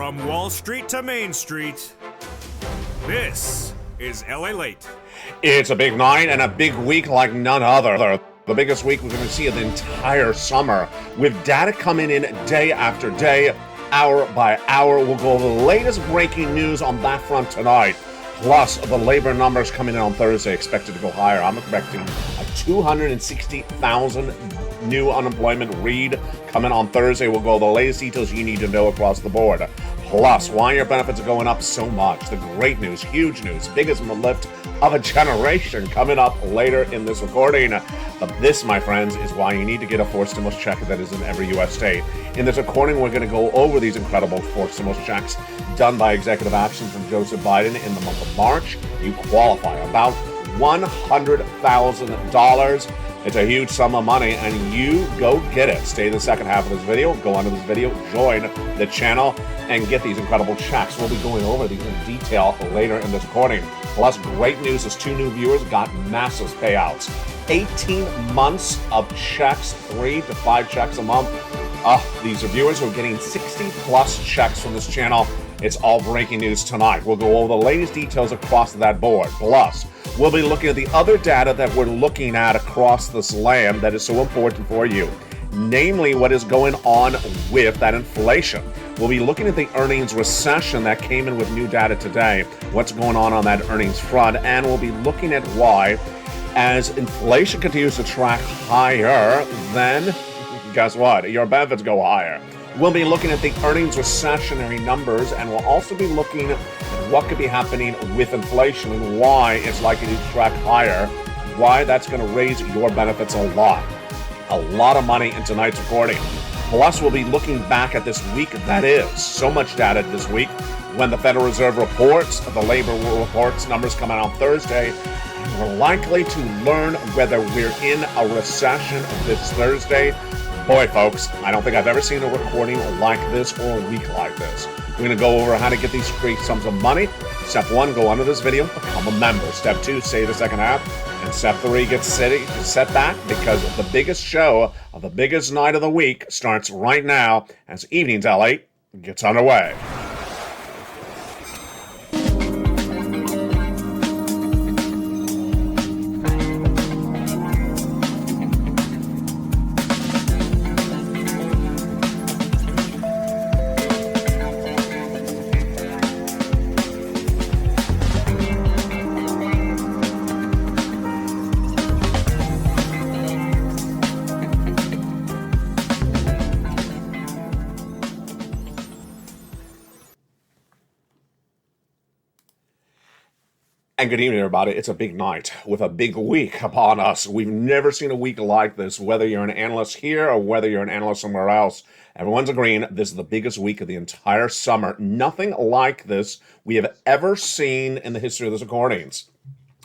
From Wall Street to Main Street, this is LALATE. It's a big night and a big week like none other. The biggest week we're going to see of the entire summer, with data coming in day after day, hour by hour. We'll go over the latest breaking news on that front tonight. Plus, the labor numbers coming in on Thursday expected to go higher. I'm expecting a 260,000 new unemployment read coming on Thursday. We'll go over the latest details you need to know across the board. Plus, why your benefits are going up so much. The great news, huge news, biggest lift of a generation coming up later in this recording. But this, my friends, is why you need to get a forced stimulus check that is in every U.S. state. In this recording, we're going to go over these incredible forced stimulus checks done by executive action from Joseph Biden in the month of March. You qualify about $100,000. It's a huge sum of money, and you go get it. Stay the second half of this video, go onto this video, join the channel, and get these incredible checks. We'll be going over these in detail later in this recording. Plus, great news is 2 new viewers got massive payouts. 18 months of checks, 3 to 5 checks a month. These are viewers who are getting 60 plus checks from this channel. It's all breaking news tonight. We'll go over the latest details across that board. Plus, we'll be looking at the other data that we're looking at across this land that is so important for you, namely what is going on with that inflation. We'll be looking at the earnings recession that came in with new data today, what's going on that earnings front, and we'll be looking at why, as inflation continues to track higher, then guess what? Your benefits go higher. We'll be looking at the earnings recessionary numbers, and we'll also be looking at what could be happening with inflation and why it's likely to track higher, why that's going to raise your benefits a lot of money in tonight's recording. Plus, we'll be looking back at this week that is. So much data this week when the Federal Reserve reports, the labor reports, numbers come out on Thursday. We're likely to learn whether we're in a recession this Thursday. Boy, folks, I don't think I've ever seen a recording like this or a week like this. We're going to go over how to get these great sums of money. Step 1, go under this video, become a member. Step 2, say the second half. And step 3, get set back, because the biggest show of the biggest night of the week starts right now as Evenings LA gets underway. And good evening, everybody. It's a big night with a big week upon us. We've never seen a week like this, whether you're an analyst here or whether you're an analyst somewhere else. Everyone's agreeing this is the biggest week of the entire summer. Nothing like this we have ever seen in the history of this recordings.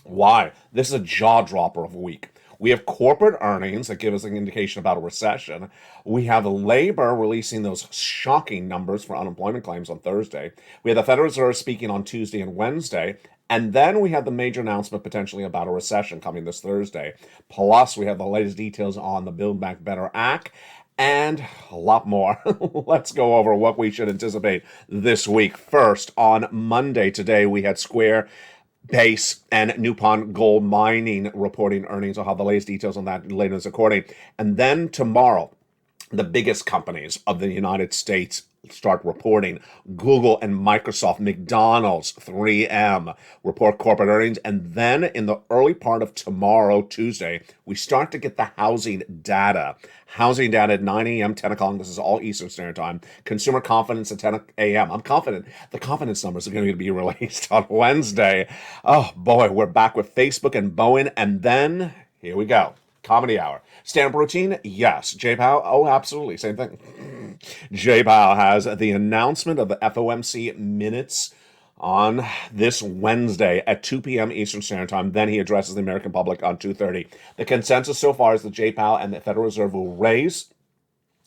Why? This is a jaw-dropper of a week. We have corporate earnings that give us an indication about a recession. We have labor releasing those shocking numbers for unemployment claims on Thursday. We have the Federal Reserve speaking on Tuesday and Wednesday. And then we have the major announcement potentially about a recession coming this Thursday. Plus, we have the latest details on the Build Back Better Act and a lot more. Let's go over what we should anticipate this week. First, on Monday today, we had Square, Base, and Nippon Gold Mining reporting earnings. I'll have the latest details on that later in this recording. And then tomorrow, the biggest companies of the United States start reporting. Google and Microsoft, McDonald's, 3M report corporate earnings. And then in the early part of tomorrow, Tuesday, we start to get the housing data. Housing data at 9 a.m., 10 o'clock. This is all Eastern Standard Time. Consumer confidence at 10 a.m. I'm confident the confidence numbers are going to be released on Wednesday. Oh, boy, we're back with Facebook and Boeing. And then, here we go. Comedy hour. Stand-up routine? Yes. Jay Powell? Oh, absolutely. Same thing. Jay Powell has the announcement of the FOMC minutes on this Wednesday at 2 p.m. Eastern Standard Time. Then he addresses the American public on 2:30. The consensus so far is that Jay Powell and the Federal Reserve will raise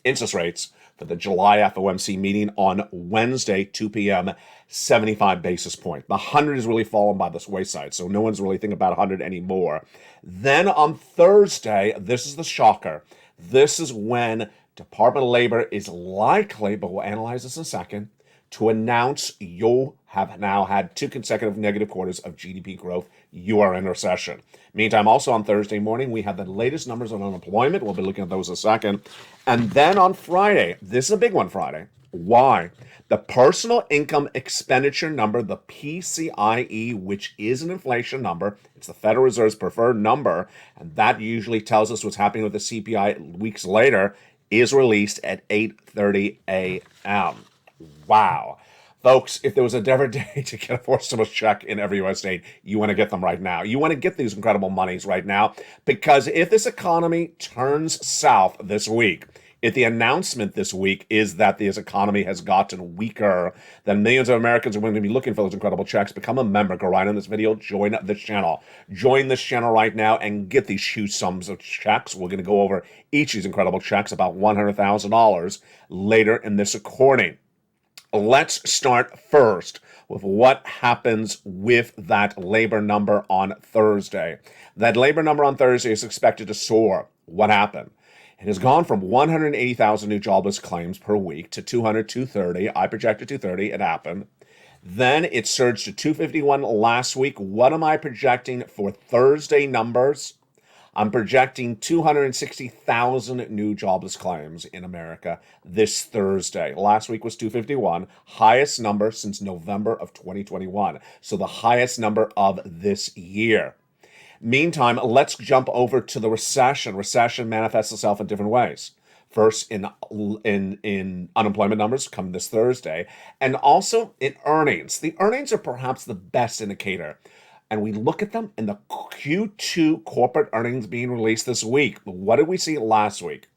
interest rates for the July FOMC meeting on Wednesday, 2 p.m., 75 basis points. The 100 is really fallen by the wayside, so no one's really thinking about 100 anymore. Then on Thursday, this is the shocker. This is when Department of Labor is likely, but we'll analyze this in a second, to announce you have now had 2 consecutive negative quarters of GDP growth. You are in recession. Meantime, also on Thursday morning, we have the latest numbers on unemployment. We'll be looking at those in a second. And then on Friday, this is a big one Friday. Why? The personal income expenditure number, the PCIE, which is an inflation number, it's the Federal Reserve's preferred number, and that usually tells us what's happening with the CPI weeks later, is released at 8:30 a.m. Wow. Folks, if there was ever a day to get a forced stimulus check in every U.S. state, you want to get them right now. You want to get these incredible monies right now, because if this economy turns south this week, if the announcement this week is that this economy has gotten weaker, then millions of Americans are going to be looking for those incredible checks. Become a member. Go right on this video. Join this channel. Join this channel right now and get these huge sums of checks. We're going to go over each of these incredible checks, about $100,000, later in this recording. Let's start first with what happens with that labor number on Thursday. That labor number on Thursday is expected to soar. What happened? It has gone from 180,000 new jobless claims per week to 200, 230. I projected 230. It happened. Then it surged to 251 last week. What am I projecting for Thursday numbers? I'm projecting 260,000 new jobless claims in America this Thursday. Last week was 251, highest number since November of 2021. So the highest number of this year. Meantime, let's jump over to the recession. Recession manifests itself in different ways. First, in unemployment numbers come this Thursday, and also in earnings. The earnings are perhaps the best indicator. And we look at them in the Q2 corporate earnings being released this week. What did we see last week?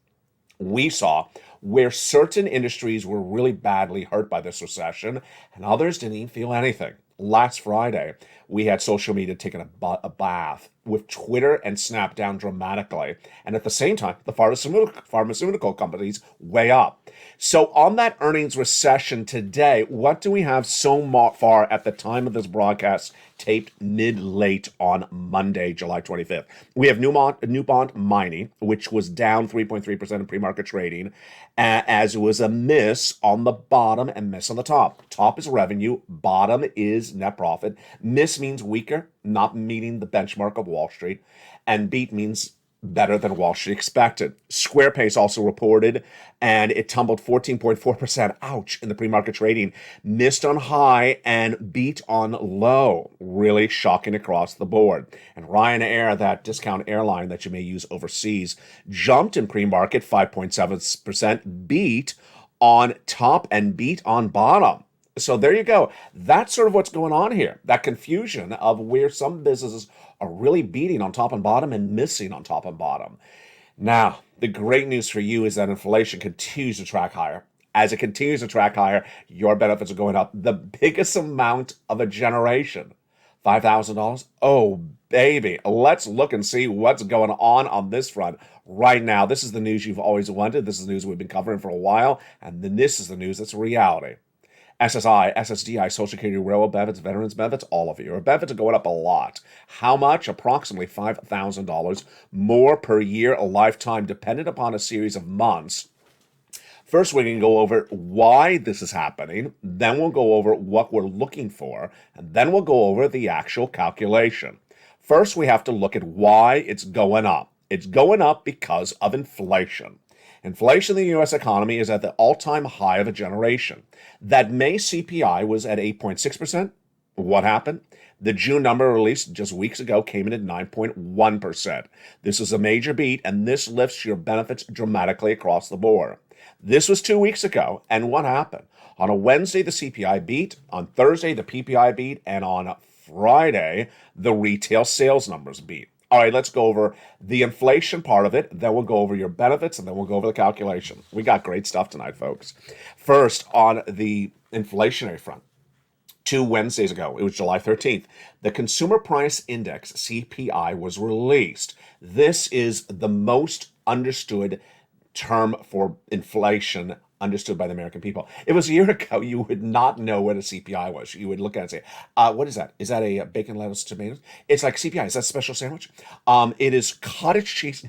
We saw where certain industries were really badly hurt by this recession, and others didn't even feel anything. Last Friday, we had social media taking a bath, with Twitter and Snap down dramatically. And at the same time, the pharmaceutical companies way up. So on that earnings recession today, what do we have so far at the time of this broadcast, taped mid-late on Monday, July 25th? We have Newmont Mining, which was down 3.3% in pre-market trading, as it was a miss on the bottom and miss on the top. Top is revenue, bottom is net profit. Miss means weaker, not meeting the benchmark of Wall Street, and beat means better than Wall Street expected. Squarespace also reported, and it tumbled 14.4%, ouch, in the pre-market trading. Missed on high and beat on low. Really shocking across the board. And Ryanair, that discount airline that you may use overseas, jumped in pre-market 5.7%, beat on top and beat on bottom. So there you go. That's sort of what's going on here. That confusion of where some businesses are really beating on top and bottom and missing on top and bottom. Now, the great news for you is that inflation continues to track higher. As it continues to track higher, your benefits are going up. The biggest amount of a generation, $5,000. Oh, baby. Let's look and see what's going on this front right now. This is the news you've always wanted. This is the news we've been covering for a while. And then this is the news that's reality. SSI, SSDI, Social Security, railroad benefits, veterans benefits, all of your benefits are going up a lot. How much? Approximately $5,000 more per year, a lifetime, dependent upon a series of months. First, we're going to go over why this is happening. Then we'll go over what we're looking for. And then we'll go over the actual calculation. First, we have to look at why it's going up. It's going up because of inflation. Inflation in the U.S. economy is at the all-time high of a generation. That May CPI was at 8.6%. What happened? The June number released just weeks ago came in at 9.1%. This is a major beat, and this lifts your benefits dramatically across the board. This was 2 weeks ago, and what happened? On a Wednesday, the CPI beat. On Thursday, the PPI beat. And on Friday, the retail sales numbers beat. All right, let's go over the inflation part of it. Then we'll go over your benefits, and then we'll go over the calculation. We got great stuff tonight, folks. First, on the inflationary front, 2 Wednesdays ago, it was July 13th, the Consumer Price Index, CPI, was released. This is the most understood term for inflation understood by the American people. It was a year ago, you would not know what a CPI was. You would look at it and say, what is that? Is that a bacon, lettuce, tomatoes? It's like CPI. Is that a special sandwich? It is cottage cheese.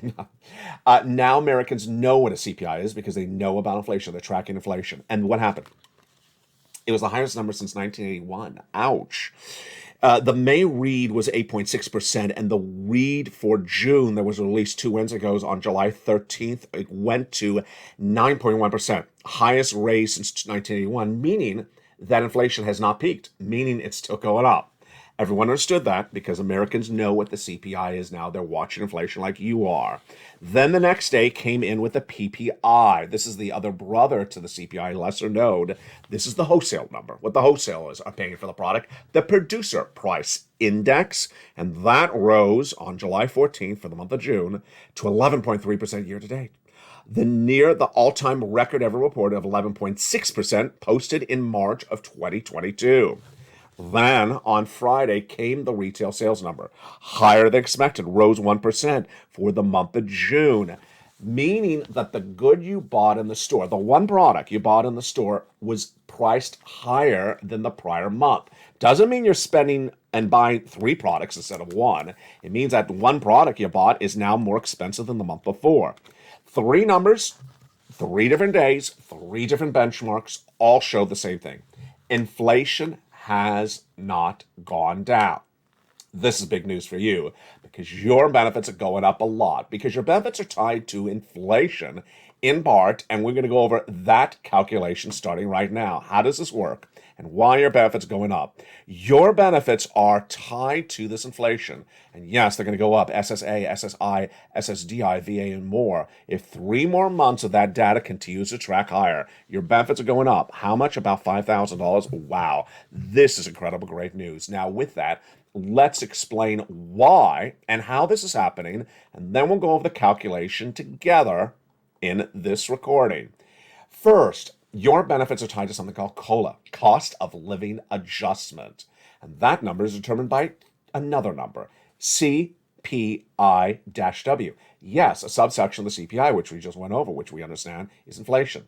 Now Americans know what a CPI is because they know about inflation. They're tracking inflation. And what happened? It was the highest number since 1981. Ouch. The May read was 8.6%, and the read for June that was released 2 Wednesdays ago on July 13th, it went to 9.1%, highest raise since 1981, meaning that inflation has not peaked, meaning it's still going up. Everyone understood that because Americans know what the CPI is now. They're watching inflation like you are. Then the next day came in with the PPI. This is the other brother to the CPI, lesser known. This is the wholesale number, what the wholesalers are paying for the product, the producer price index, and that rose on July 14th for the month of June to 11.3% year to date. Near the all-time record ever reported of 11.6% posted in March of 2022. Then, on Friday, came the retail sales number. Higher than expected, rose 1% for the month of June, meaning that the good you bought in the store, the one product you bought in the store, was priced higher than the prior month. Doesn't mean you're spending and buying 3 products instead of 1. It means that one product you bought is now more expensive than the month before. 3 numbers, 3 different days, 3 different benchmarks, all show the same thing. Inflation has not gone down. This is big news for you because your benefits are going up a lot because your benefits are tied to inflation in part, and we're going to go over that calculation starting right now. How does this work and why your benefits are going up? Your benefits are tied to this inflation, and yes, they're going to go up. SSA, SSI, SSDI, VA, and more. If 3 more months of that data continues to track higher, your benefits are going up. How much? About $5,000. Wow, this is incredible, great news. Now, with that, let's explain why and how this is happening, and then we'll go over the calculation together in this recording. First, your benefits are tied to something called COLA, cost of living adjustment. And that number is determined by another number, CPI-W. Yes, a subsection of the CPI, which we just went over, which we understand is inflation.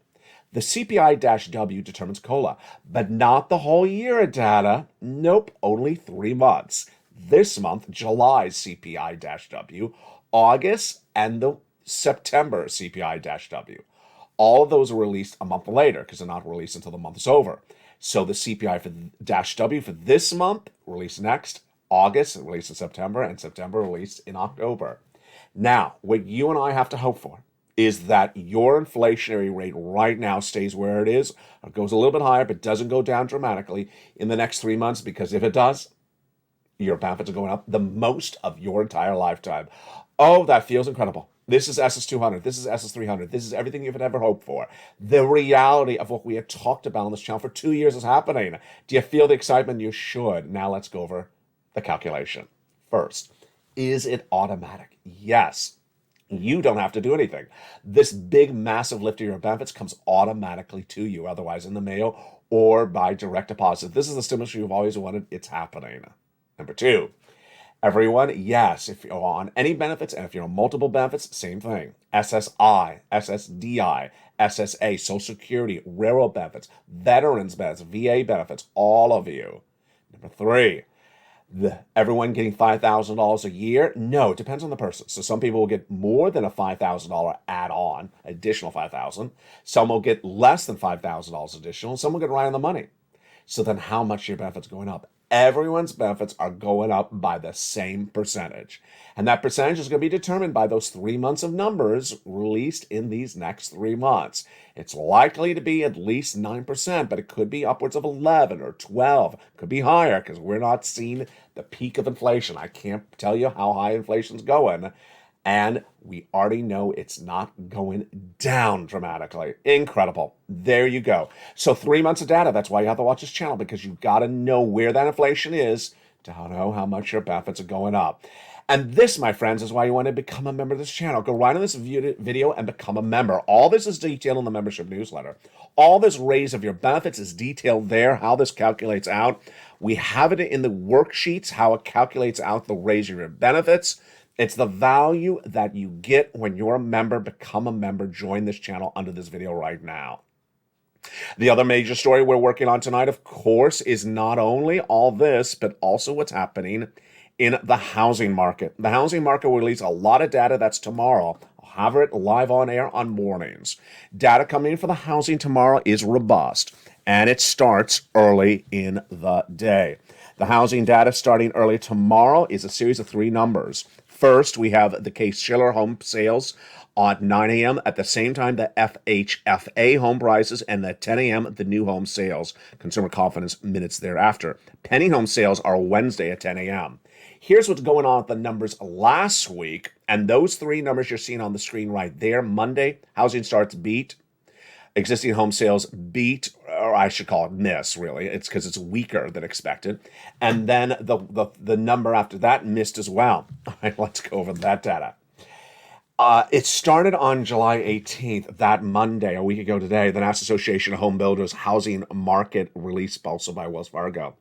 The CPI-W determines COLA, but not the whole year of data. Nope, only 3 months. This month, July's CPI-W, August, and the September CPI-W. All of those are released a month later because they're not released until the month is over. So the CPI for -W for this month released next, August released in September, and September released in October. Now, what you and I have to hope for is that your inflationary rate right now stays where it is, or goes a little bit higher, but doesn't go down dramatically in the next 3 months, because if it does, your benefits are going up the most of your entire lifetime. Oh, that feels incredible. This is SS200. This is SS300. This is everything you've ever hoped for. The reality of what we have talked about on this channel for 2 years is happening. Do you feel the excitement? You should. Now let's go over the calculation. First, is it automatic? Yes. You don't have to do anything. This big, massive lift of your benefits comes automatically to you, otherwise in the mail or by direct deposit. This is the stimulus you've always wanted. It's happening. Number 2. Everyone, yes, if you're on any benefits and if you're on multiple benefits, same thing. SSI, SSDI, SSA, Social Security, railroad benefits, veterans benefits, VA benefits, all of you. Number 3, everyone getting $5,000 a year? No, it depends on the person. So some people will get more than a $5,000 add-on, additional $5,000. Some will get less than $5,000 additional. Some will get right on the money. So then how much are your benefits going up? Everyone's benefits are going up by the same percentage. And that percentage is going to be determined by those 3 months of numbers released in these next 3 months. It's likely to be at least 9%, but it could be upwards of 11 or 12. Could be higher because we're not seeing the peak of inflation. I can't tell you how high inflation's going. And we already know it's not going down dramatically. Incredible. There you go. So 3 months of data. That's why you have to watch this channel, because you've got to know where that inflation is to know how much your benefits are going up. And this, my friends, is why you want to become a member of this channel. Go right on this video and become a member. All this is detailed in the membership newsletter. All this raise of your benefits is detailed there, how this calculates out. We have it in the worksheets, how it calculates out the raise of your benefits. It's the value that you get when you're a member. Become a member. Join this channel under this video right now. The other major story we're working on tonight, of course, is not only all this, but also what's happening in the housing market. The housing market will release a lot of data. That's tomorrow. have it live on air on mornings. Data coming in for the housing tomorrow is robust, and it starts early in the day. The housing data starting early tomorrow is a series of 3 numbers. First, we have the Case-Shiller home sales at 9 a.m. At the same time, the FHFA home prices, and at 10 a.m., the new home sales, consumer confidence minutes thereafter. Pending home sales are Wednesday at 10 a.m. Here's what's going on with the numbers last week, and those 3 numbers you're seeing on the screen right there. Monday, housing starts beat. Existing home sales beat, or I should call it miss, really. It's because it's weaker than expected. And then the number after that missed as well. All right, let's go over that data. It started on July 18th, that Monday, a week ago today, the National Association of Home Builders Housing Market release, also by Wells Fargo.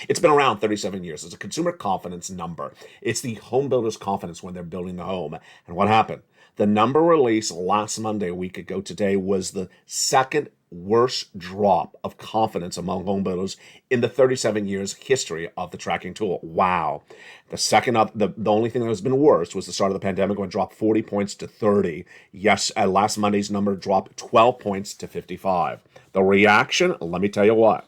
It's been around 37 years. It's a consumer confidence number. It's the home builder's confidence when they're building the home. And what happened? The number released last Monday, a week ago today, was the second worst drop of confidence among home builders in the 37 years history of the tracking tool. Wow. The only thing that has been worse was the start of the pandemic when it dropped 40 points to 30. Yes, last Monday's number dropped 12 points to 55. The reaction, let me tell you what.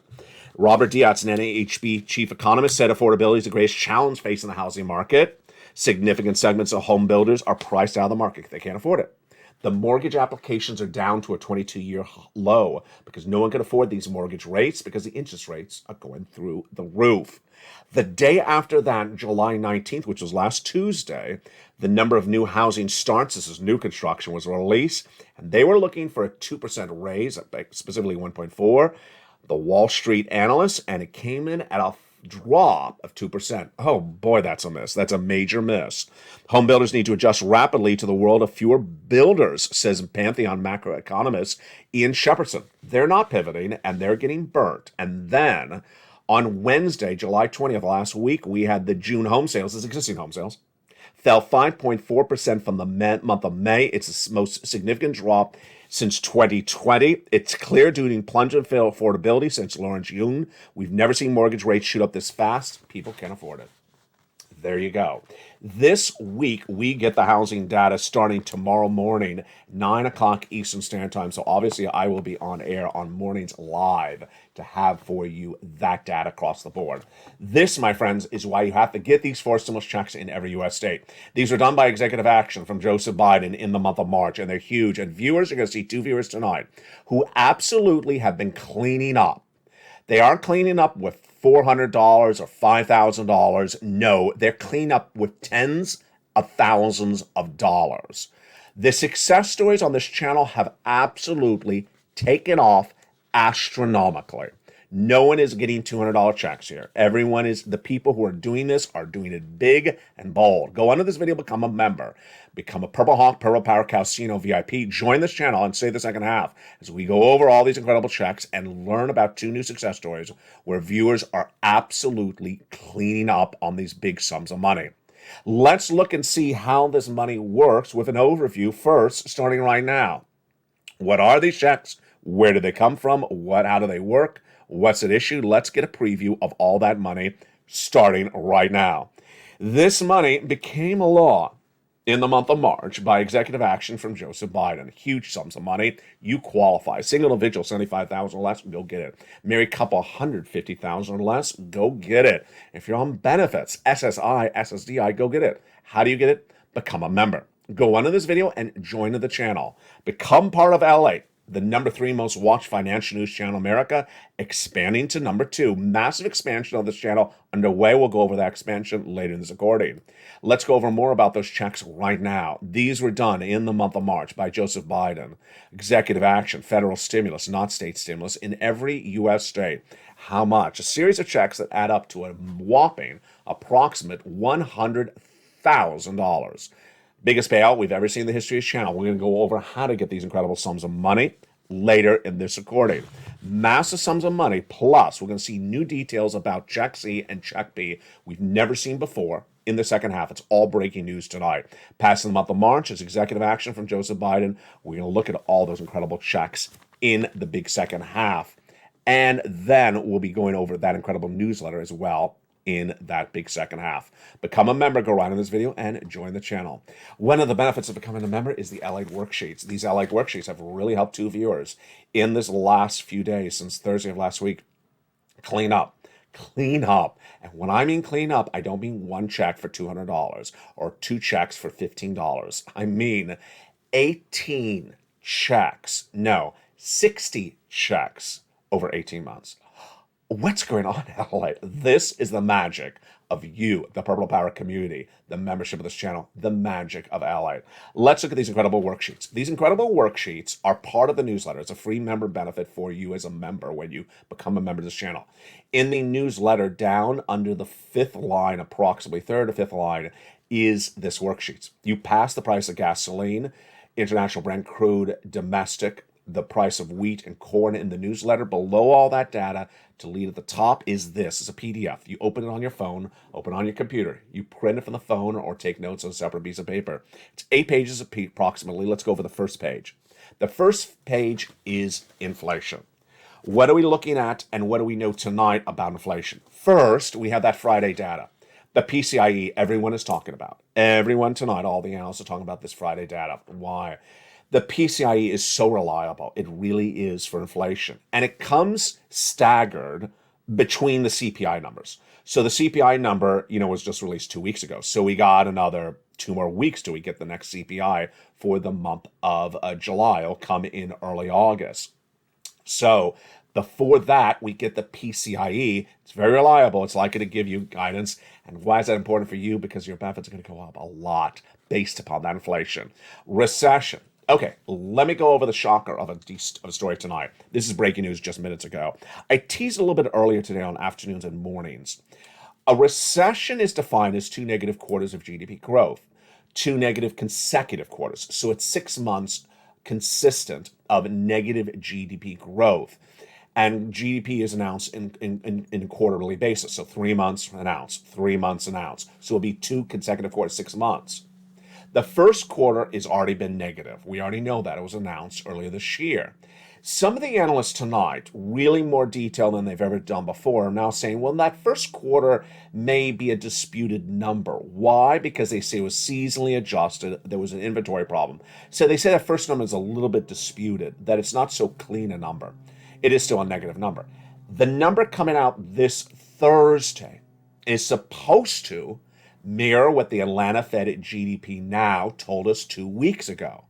Robert Dietz, an NAHB chief economist, said affordability is the greatest challenge facing the housing market. Significant segments of home builders are priced out of the market. They can't afford it. The mortgage applications are down to a 22-year low because no one can afford these mortgage rates because the interest rates are going through the roof. The day after that, July 19th, which was last Tuesday, the number of new housing starts, this is new construction, was released, and they were looking for a 2% raise, specifically 1.4. The Wall Street analysts, and it came in at a drop of 2%. Oh boy, that's a miss. That's a major miss. Home builders need to adjust rapidly to the world of fewer builders, says Pantheon macroeconomist Ian Shepardson. They're not pivoting, and they're getting burnt. And then on Wednesday, July 20th, last week, we had the June home sales, as existing home sales, fell 5.4% from the month of May. It's the most significant drop since 2020. It's clear due to plunge in affordability since Lawrence Yun. We've never seen mortgage rates shoot up this fast. People can't afford it. There you go. This week, we get the housing data starting tomorrow morning, 9 o'clock Eastern Standard Time. So obviously, I will be on air on mornings live to have for you that data across the board. This, my friends, is why you have to get these 4 stimulus checks in every U.S. state. These are done by executive action from Joseph Biden in the month of March, and they're huge. And viewers, are going to see 2 viewers tonight who absolutely have been cleaning up. They aren't cleaning up with $400 or $5,000. No, they're cleaning up with tens of thousands of dollars. The success stories on this channel have absolutely taken off astronomically. No one is getting $200 checks here. Everyone is, the people who are doing this are doing it big and bold. Go under this video, become a member. Become a Purple Hawk, Purple Power Casino VIP. Join this channel and stay the second half as we go over all these incredible checks and learn about 2 new success stories where viewers are absolutely cleaning up on these big sums of money. Let's look and see how this money works with an overview first, starting right now. What are these checks? Where do they come from? How do they work? What's at issue? Let's get a preview of all that money starting right now. This money became a law in the month of March by executive action from Joseph Biden. Huge sums of money. You qualify. Single individual, $75,000 or less, go get it. Married couple, $150,000 or less, go get it. If you're on benefits, SSI, SSDI, go get it. How do you get it? Become a member. Go under this video and join the channel. Become part of LALATE, the number 3 most watched financial news channel in America, expanding to number 2. Massive expansion of this channel underway. We'll go over that expansion later in this recording. Let's go over more about those checks right now. These were done in the month of March by Joseph Biden. Executive action, federal stimulus, not state stimulus, in every U.S. state. How much? A series of checks that add up to a whopping approximate $100,000. Biggest payout we've ever seen in the history of this channel. We're going to go over how to get these incredible sums of money later in this recording. Massive sums of money, plus we're going to see new details about Check C and Check B we've never seen before in the second half. It's all breaking news tonight. Passing the month of March is executive action from Joseph Biden. We're going to look at all those incredible checks in the big second half. And then we'll be going over that incredible newsletter as well in that big second half. Become a member, go right in this video and join the channel. One of the benefits of becoming a member is the LALATE worksheets. These LALATE worksheets have really helped 2 viewers in this last few days since Thursday of last week. Clean up. Clean up. And when I mean clean up, I don't mean 1 check for $200 or 2 checks for $15. I mean 18 checks. No, 60 checks over 18 months. What's going on, LA? This is the magic of you, the Purple Power community, the membership of this channel, the magic of LA. Let's look at these incredible worksheets. These incredible worksheets are part of the newsletter. It's a free member benefit for you as a member when you become a member of this channel. In the newsletter, down under the 5th line, approximately 3rd or 5th line, is this worksheet. You pass the price of gasoline, international Brent crude, domestic, the price of wheat and corn in the newsletter. Below all that data, to lead at the top is this. It's a PDF. You open it on your phone, open it on your computer. You print it from the phone or take notes on a separate piece of paper. It's 8 pages approximately. Let's go over the first page. The first page is inflation. What are we looking at and what do we know tonight about inflation? First, we have that Friday data. The PCIe everyone is talking about. Everyone tonight, all the analysts are talking about this Friday data. Why? The PCIe is so reliable. It really is for inflation. And it comes staggered between the CPI numbers. So the CPI number, was just released 2 weeks ago. So we got another 2 more weeks till we get the next CPI for the month of July. It'll come in early August. So before that, we get the PCIe. It's very reliable. It's likely to give you guidance. And why is that important for you? Because your benefits are going to go up a lot based upon that inflation. Recession. Okay, let me go over the shocker of a story tonight. This is breaking news just minutes ago. I teased a little bit earlier today on afternoons and mornings. A recession is defined as 2 negative quarters of GDP growth, 2 negative consecutive quarters. So it's 6 months consistent of negative GDP growth. And GDP is announced in a quarterly basis. So 3 months announced, 3 months announced. So it'll be 2 consecutive quarters, 6 months. The first quarter has already been negative. We already know that. It was announced earlier this year. Some of the analysts tonight, really more detail than they've ever done before, are now saying, well, that first quarter may be a disputed number. Why? Because they say it was seasonally adjusted. There was an inventory problem. So they say that first number is a little bit disputed, that it's not so clean a number. It is still a negative number. The number coming out this Thursday is supposed to mirror what the Atlanta Fed GDP Now told us 2 weeks ago.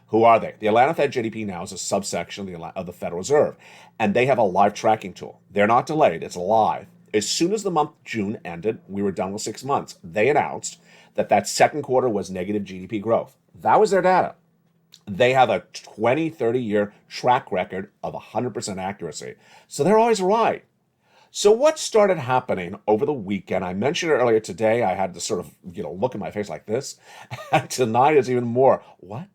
Who are they? The Atlanta Fed GDP Now is a subsection of the Federal Reserve, and they have a live tracking tool. They're not delayed. It's live. As soon as the month June ended, we were done with 6 months. They announced that second quarter was negative GDP growth. That was their data. They have a 20, 30-year track record of 100% accuracy. So they're always right. So what started happening over the weekend? I mentioned it earlier today. I had to sort of, look at my face like this. And tonight is even more. What?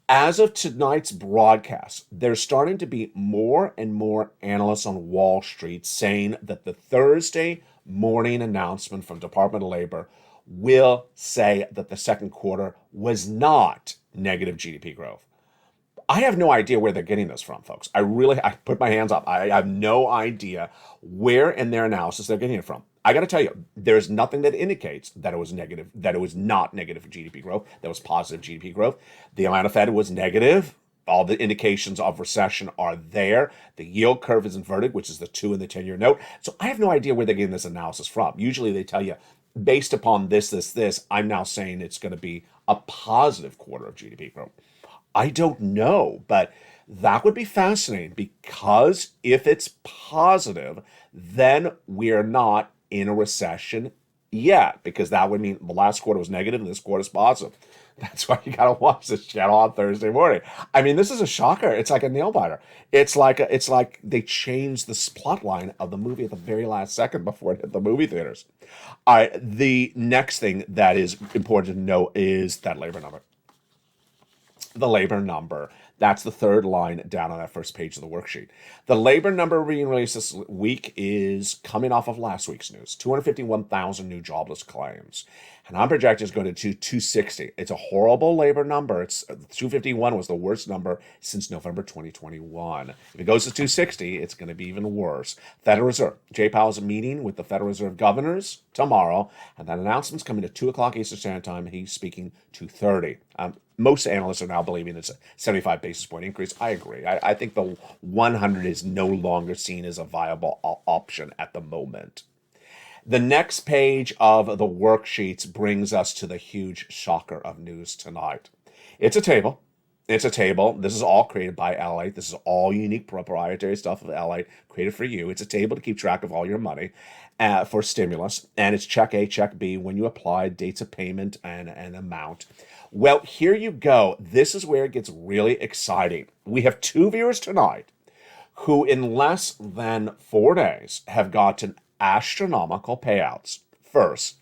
As of tonight's broadcast, there's starting to be more and more analysts on Wall Street saying that the Thursday morning announcement from Department of Labor will say that the second quarter was not negative GDP growth. I have no idea where they're getting this from, folks. I put my hands up. I have no idea where in their analysis they're getting it from. I got to tell you, there's nothing that indicates that it was negative, that it was not negative GDP growth, that was positive GDP growth. The Atlanta Fed was negative. All the indications of recession are there. The yield curve is inverted, which is the 2 and the 10-year note. So I have no idea where they're getting this analysis from. Usually they tell you, based upon this, I'm now saying it's going to be a positive quarter of GDP growth. I don't know, but that would be fascinating because if it's positive, then we're not in a recession yet, because that would mean the last quarter was negative and this quarter is positive. That's why you got to watch this channel on Thursday morning. I mean, this is a shocker. It's like a nail biter. It's like they changed the plot line of the movie at the very last second before it hit the movie theaters. All right, the next thing that is important to know is that labor number. the labor number. That's the third line down on that first page of the worksheet. The labor number being released this week is coming off of last week's news, 251,000 new jobless claims. And I'm projecting it's going to 260. It's a horrible labor number. It's 251 was the worst number since November 2021. If it goes to 260, it's going to be even worse. Federal Reserve. Jay Powell's meeting with the Federal Reserve governors tomorrow, and that announcement's coming at 2 o'clock Eastern Standard Time. He's speaking 2:30. Most analysts are now believing it's a 75 basis point increase. I agree. I think the 100 is no longer seen as a viable option at the moment. The next page of the worksheets brings us to the huge shocker of news tonight. It's a table. It's a table. This is all created by LALATE. This is all unique proprietary stuff of LALATE created for you. It's a table to keep track of all your money for stimulus. And it's check A, check B, when you apply, dates of payment, and amount. Well, here you go. This is where it gets really exciting. We have 2 viewers tonight who in less than 4 days have gotten astronomical payouts. First,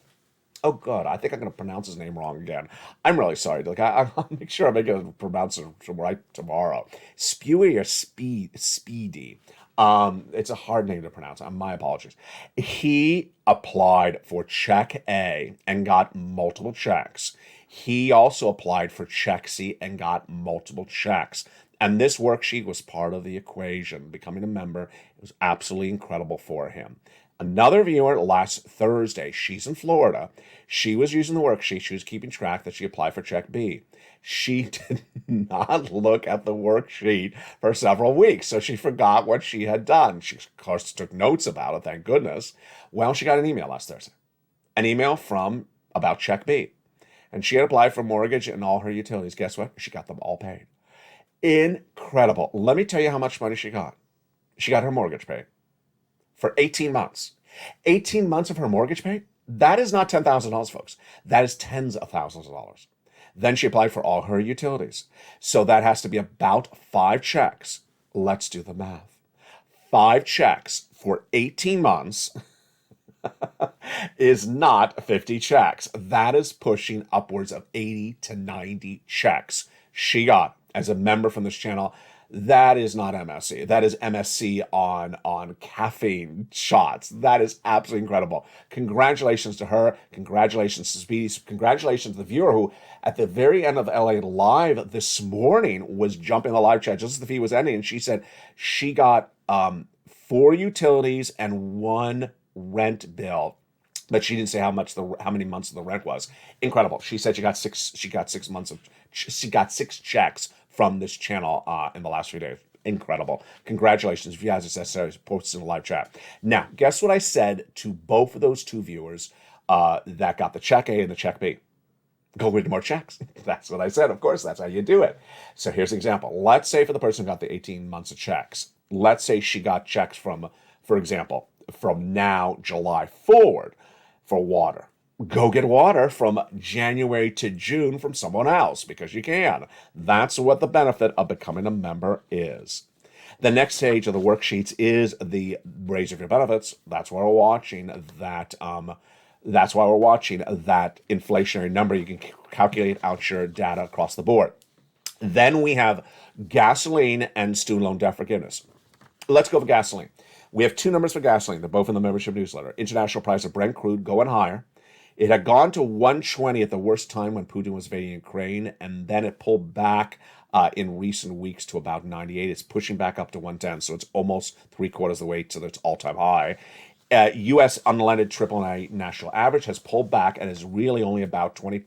oh God, I think I'm going to pronounce his name wrong again. I'm really sorry. Like I'll make sure I make it pronounce it right tomorrow. Spewy or Speedy. It's a hard name to pronounce. My apologies. He applied for check A and got multiple checks. He also applied for check C and got multiple checks. And this worksheet was part of the equation. Becoming a member, it was absolutely incredible for him. Another viewer last Thursday, she's in Florida. She was using the worksheet. She was keeping track that she applied for check B. She did not look at the worksheet for several weeks, so she forgot what she had done. She, of course, took notes about it, thank goodness. Well, she got an email last Thursday. An email about check B. And she had applied for mortgage and all her utilities. Guess what? She got them all paid. Incredible. Let me tell you how much money she got. She got her mortgage paid for 18 months. 18 months of her mortgage paid? That is not $10,000, folks. That is tens of thousands of dollars. Then she applied for all her utilities. So that has to be about 5 checks. Let's do the math. 5 checks for 18 months is not 50 checks. That is pushing upwards of 80 to 90 checks she got as a member from this channel. That is not MSC. That is MSC on caffeine shots. That is absolutely incredible. Congratulations to her. Congratulations to Speedy. Congratulations to the viewer who, at the very end of LA Live this morning, was jumping the live chat just as the feed was ending, and she said she got 4 utilities and 1 rent bill, but she didn't say how many months of the rent was. Incredible. She said she got 6 checks from this channel in the last few days. Incredible. Congratulations. If you guys are necessary, post in the live chat. Now, guess what I said to both of those 2 viewers that got the check A and the check B? Go read more checks. That's what I said. Of course, that's how you do it. So here's an example. Let's say for the person who got the 18 months of checks, let's say she got checks from, for example, from now, July forward for water. Go get water from January to June from someone else because you can. That's what the benefit of becoming a member is. The next stage of the worksheets is the raise of your benefits. That's why we're watching that. That's why we're watching that inflationary number. You can calculate out your data across the board. Then we have gasoline and student loan debt forgiveness. Let's go for gasoline. We have 2 numbers for gasoline. They're both in the membership newsletter. International price of Brent crude going higher. It had gone to 120 at the worst time when Putin was invading Ukraine, and then it pulled back in recent weeks to about 98. It's pushing back up to 110, so it's almost 3/4 of the way to its all-time high. U.S. unleaded AAA national average has pulled back and is really only about 20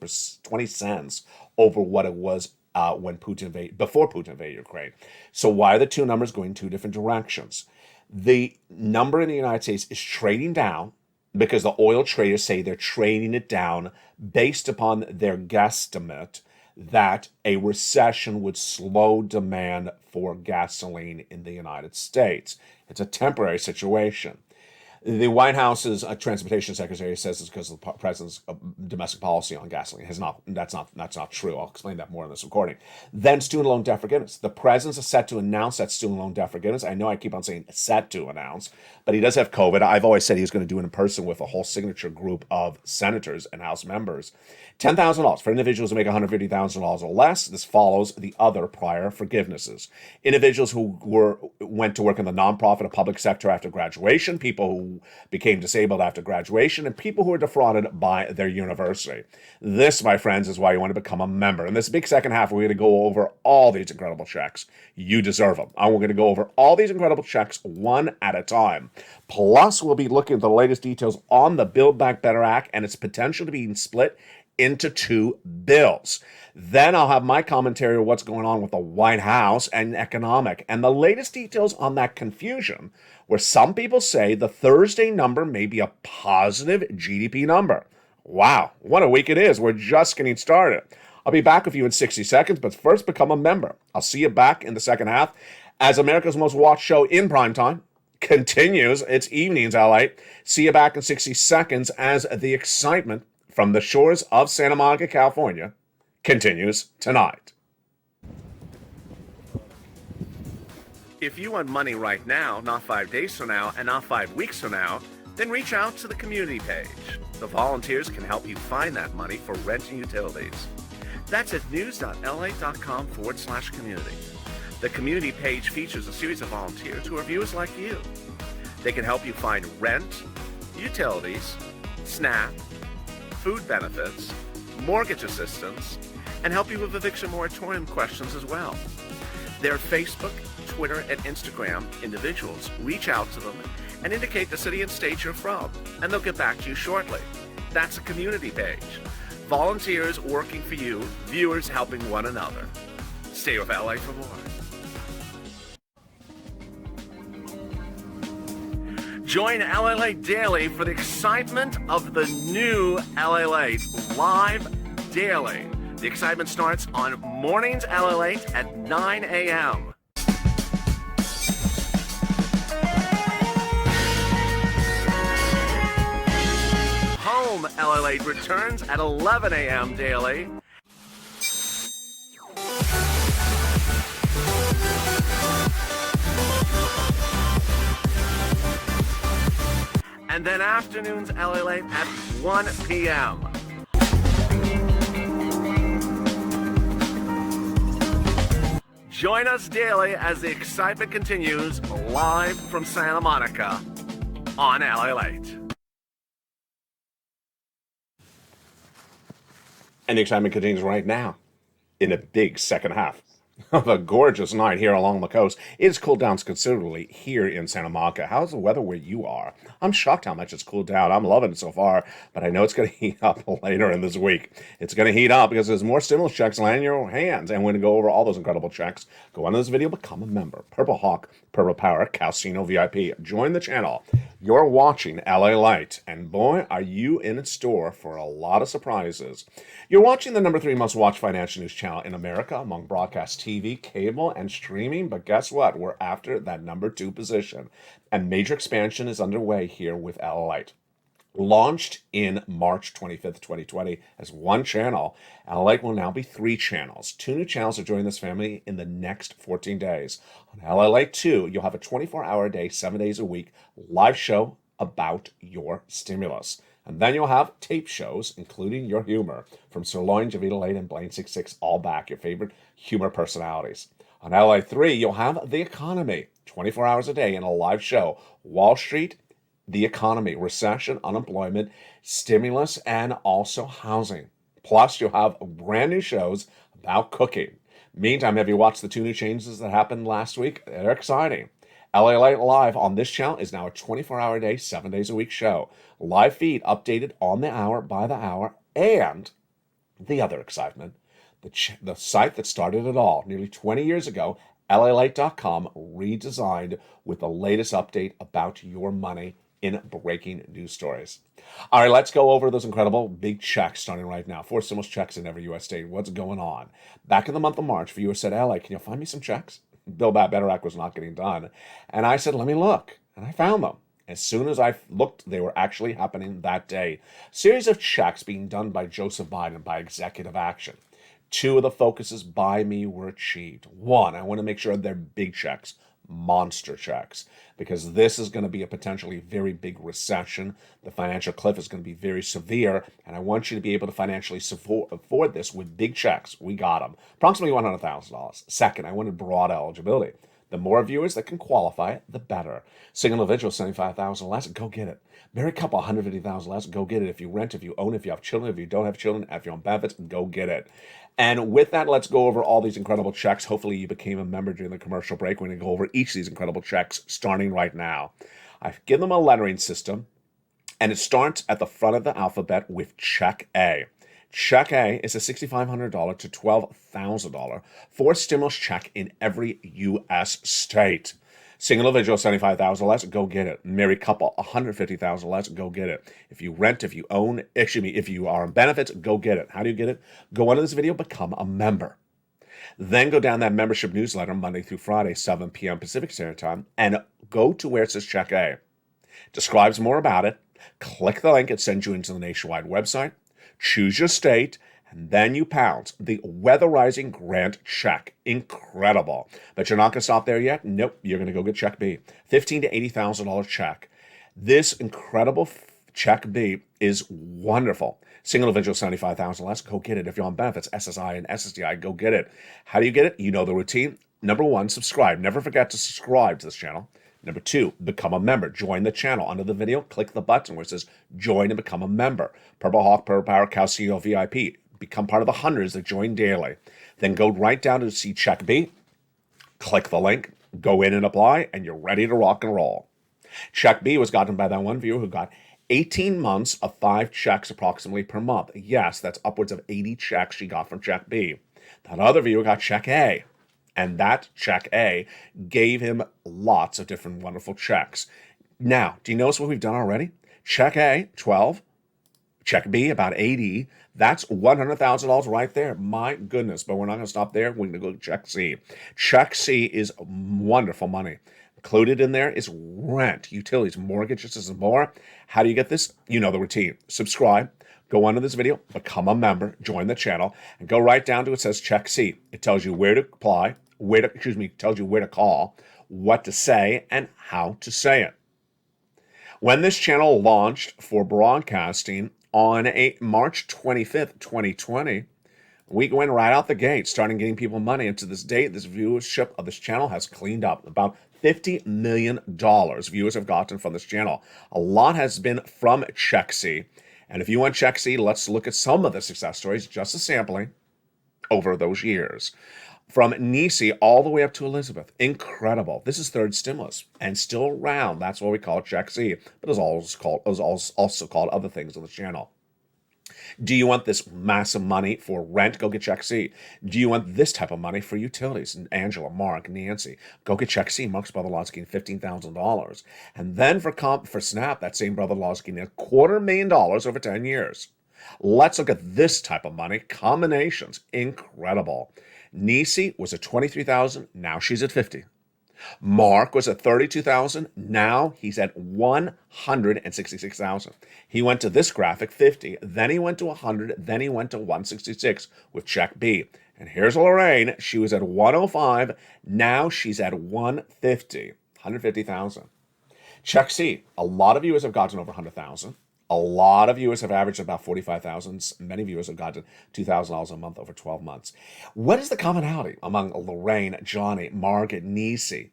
cents over what it was before Putin invaded Ukraine. So why are the 2 numbers going 2 different directions? The number in the United States is trading down because the oil traders say they're trading it down based upon their guesstimate that a recession would slow demand for gasoline in the United States. It's a temporary situation. The White House's transportation secretary says it's because of the president's domestic policy on gasoline. That's not true. I'll explain that more in this recording. Then student loan debt forgiveness. The president's set to announce that student loan debt forgiveness. I know I keep on saying set to announce, but he does have COVID. I've always said he's going to do it in person with a whole signature group of senators and House members. $10,000 for individuals who make $150,000 or less. This follows the other prior forgivenesses. Individuals who went to work in the nonprofit or public sector after graduation, people who became disabled after graduation, and people who were defrauded by their university. This, my friends, is why you want to become a member. In this big second half, we're going to go over all these incredible checks. You deserve them. And we're going to go over all these incredible checks one at a time. Plus, we'll be looking at the latest details on the Build Back Better Act and its potential to be split into two bills. Then I'll have my commentary of what's going on with the White House and economic and the latest details on that confusion where some people say the Thursday number may be a positive GDP number. Wow, what a week it is. We're just getting started. I'll be back with you in 60 seconds, but first become a member. I'll see you back in the second half as America's most watched show in primetime continues its evenings, LA. See you back in 60 seconds as the excitement from the shores of Santa Monica, California, continues tonight. If you want money right now, not 5 days from now, and not 5 weeks from now, then reach out to the community page. The volunteers can help you find that money for rent and utilities. That's at news.la.com/community. The community page features a series of volunteers who are viewers like you. They can help you find rent, utilities, SNAP, food benefits, mortgage assistance, and help you with eviction moratorium questions as well. Their Facebook, Twitter, and Instagram individuals reach out to them and indicate the city and state you're from, and they'll get back to you shortly. That's a community page. Volunteers working for you, viewers helping one another. Stay with LA for more. Join LALATE Daily for the excitement of the new LALATE live daily. The excitement starts on mornings LALATE at 9 a.m. Home LALATE returns at 11 a.m. daily. And then afternoons LALATE at 1 p.m. Join us daily as the excitement continues live from Santa Monica on LALATE. And the excitement continues right now in a big second half of a gorgeous night here along the coast. It has cooled down considerably here in Santa Monica. How's the weather where you are? I'm shocked how much it's cooled down. I'm loving it so far, but I know it's going to heat up later in this week. It's going to heat up because there's more stimulus checks landing in your hands, and we're going to go over all those incredible checks. Go on to this video, become a member. Purple Hawk, Purple Power, Calcino VIP. Join the channel. You're watching LALATE, and boy, are you in store for a lot of surprises. You're watching the #3 most watched financial news channel in America among broadcast TV, cable, and streaming, but guess what? We're after that #2 position, and major expansion is underway here with LALATE. Launched in March 25th, 2020 as one channel, LALATE will now be 3 channels. 2 new channels are joining this family in the next 14 days. On LALATE 2, you'll have a 24-hour a day, 7 days a week live show about your stimulus. And then you'll have tape shows, including your humor, from Sirloin, Javita Lane, and Blaine 66, all back, your favorite humor personalities. On LALATE 3, you'll have The Economy, 24 hours a day in a live show. Wall Street, the economy, recession, unemployment, stimulus, and also housing. Plus, you'll have brand new shows about cooking. Meantime, have you watched the 2 new changes that happened last week? They're exciting. LALATE Live on this channel is now a 24-hour a day, 7 days a week show. Live feed updated on the hour, by the hour, and the other excitement, the site that started it all nearly 20 years ago, LALATE.com, redesigned with the latest update about your money in breaking news stories. All right, let's go over those incredible big checks starting right now. 4 stimulus checks in every U.S. state. What's going on? Back in the month of March, viewers said, LA, can you find me some checks? Build Back Better Act was not getting done. And I said, let me look. And I found them. As soon as I looked, they were actually happening that day. Series of checks being done by Joseph Biden by executive action. 2 of the focuses by me were achieved. 1, I want to make sure they're big checks, monster checks, because this is going to be a potentially very big recession. The financial cliff is going to be very severe, and I want you to be able to financially afford this with big checks. We got them. Approximately $100,000. Second, I wanted broad eligibility. The more viewers that can qualify, the better. Single individual, $75,000 less, go get it. Married couple, $150,000 less, go get it. If you rent, if you own, if you have children, if you don't have children, if you're on benefits, go get it. And with that, let's go over all these incredible checks. Hopefully you became a member during the commercial break. We're going to go over each of these incredible checks starting right now. I've given them a lettering system, and it starts at the front of the alphabet with check A. Check A is a $6,500 to $12,000 for stimulus check in every U.S. state. Single individual, $75,000 less, go get it. Married couple, $150,000 less, go get it. If you rent, if you own, if you are on benefits, go get it. How do you get it? Go under this video, become a member. Then go down that membership newsletter Monday through Friday, 7 p.m. Pacific Standard Time, and go to where it says check A. Describes more about it. Click the link. It sends you into the nationwide website. Choose your state, and then you pounce the weatherizing grant check. Incredible. But you're not going to stop there yet? Nope. You're going to go get check B. $15,000 to $80,000 check. This incredible check B is wonderful. Single individual, $75,000 less, go get it. If you're on benefits, SSI and SSDI, go get it. How do you get it? You know the routine. Number 1, subscribe. Never forget to subscribe to this channel. Number 2, become a member. Join the channel. Under the video, click the button where it says join and become a member. Purple Hawk, Purple Power, Calcio VIP. Become part of the hundreds that join daily. Then go right down to see check B. Click the link. Go in and apply, and you're ready to rock and roll. Check B was gotten by that one viewer who got 18 months of 5 checks approximately per month. Yes, that's upwards of 80 checks she got from check B. That other viewer got check A. And that check A gave him lots of different wonderful checks. Now, do you notice what we've done already? Check A, 12. Check B, about 80. That's $100,000 right there. My goodness. But we're not going to stop there. We're going to go to check C. Check C is wonderful money. Included in there is rent, utilities, mortgages, and more. How do you get this? You know the routine. Subscribe. Go under this video, become a member, join the channel, and go right down to it says check C. It tells you where to apply, tells you where to call, what to say, and how to say it. When this channel launched for broadcasting on March 25th, 2020, we went right out the gate, starting getting people money. And to this date, this viewership of this channel has cleaned up. About $50 million viewers have gotten from this channel. A lot has been from check C. And if you want check C, let's look at some of the success stories, just a sampling, over those years. From Nisi all the way up to Elizabeth. Incredible. This is third stimulus and still around. That's what we call check C. But it was also called other things on the channel. Do you want this massive money for rent? Go get check C. Do you want this type of money for utilities? And Angela, Mark, Nancy, go get check C. Mark's brother-in-law is getting $15,000. And then for SNAP, that same brother-in-law is getting $250,000 over 10 years. Let's look at this type of money. Combinations. Incredible. Nisi was at $23,000. Now she's at $50,000. Mark was at $32,000. Now he's at $166,000. He went to this graphic, 50. Then he went to 100. Then he went to 166 with check B. And here's Lorraine. She was at 105. Now she's at 150. 150,000. Check C. A lot of viewers have gotten over 100,000. A lot of viewers have averaged about 45,000. Many viewers have gotten $2,000 a month over 12 months. What is the commonality among Lorraine, Johnny, Margaret, Nisi?